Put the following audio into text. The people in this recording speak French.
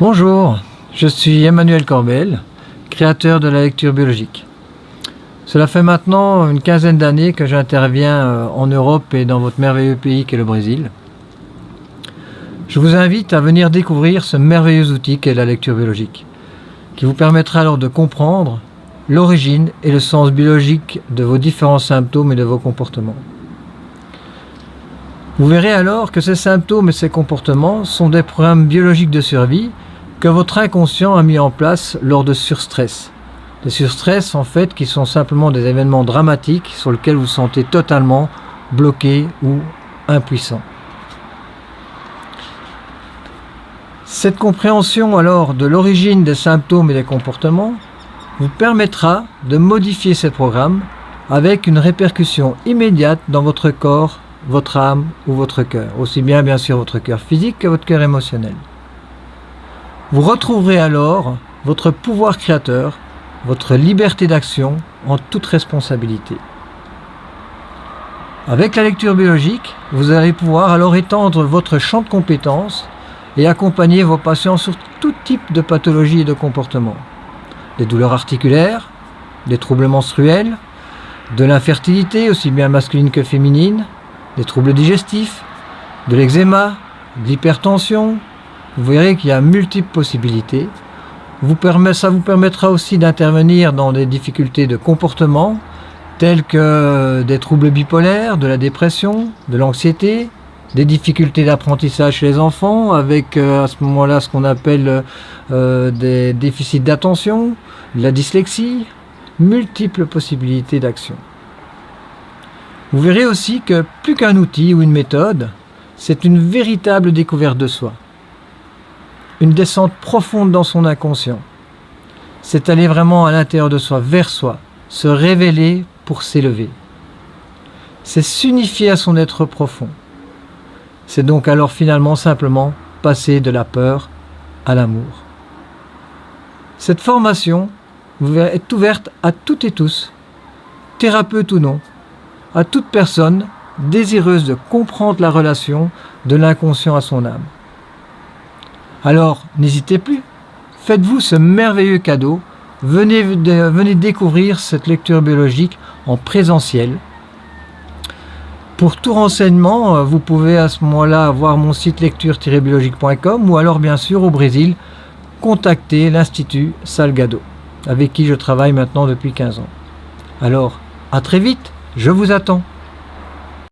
Bonjour, je suis Emmanuel Corbel, créateur de la lecture biologique. Cela fait maintenant une quinzaine d'années que j'interviens en Europe et dans votre merveilleux pays qu'est le Brésil. Je vous invite à venir découvrir ce merveilleux outil qu'est la lecture biologique, qui vous permettra alors de comprendre l'origine et le sens biologique de vos différents symptômes et de vos comportements. Vous verrez alors que ces symptômes et ces comportements sont des programmes biologiques de survie que votre inconscient a mis en place lors de surstress. Des surstress en fait qui sont simplement des événements dramatiques sur lesquels vous vous sentez totalement bloqué ou impuissant. Cette compréhension alors de l'origine des symptômes et des comportements vous permettra de modifier ces programmes avec une répercussion immédiate dans votre corps, votre âme ou votre cœur, aussi bien sûr votre cœur physique que votre cœur émotionnel. Vous retrouverez alors votre pouvoir créateur, votre liberté d'action en toute responsabilité. Avec la lecture biologique, vous allez pouvoir alors étendre votre champ de compétences et accompagner vos patients sur tout type de pathologies et de comportements. Des douleurs articulaires, des troubles menstruels, de l'infertilité aussi bien masculine que féminine, des troubles digestifs, de l'eczéma, de l'hypertension. Vous verrez qu'il y a multiples possibilités. Ça vous permettra aussi d'intervenir dans des difficultés de comportement, telles que des troubles bipolaires, de la dépression, de l'anxiété, des difficultés d'apprentissage chez les enfants, avec à ce moment-là ce qu'on appelle des déficits d'attention, la dyslexie, multiples possibilités d'action. Vous verrez aussi que plus qu'un outil ou une méthode, c'est une véritable découverte de soi. Une descente profonde dans son inconscient. C'est aller vraiment à l'intérieur de soi, vers soi, se révéler pour s'élever. C'est s'unifier à son être profond. C'est donc alors finalement simplement passer de la peur à l'amour. Cette formation est ouverte à toutes et tous, thérapeute ou non, à toute personne désireuse de comprendre la relation de l'inconscient à son âme. Alors, n'hésitez plus, faites-vous ce merveilleux cadeau, venez découvrir cette lecture biologique en présentiel. Pour tout renseignement, vous pouvez à ce moment-là voir mon site lecture-biologique.com ou alors bien sûr au Brésil, contacter l'Institut Salgado, avec qui je travaille maintenant depuis 15 ans. Alors, à très vite, je vous attends.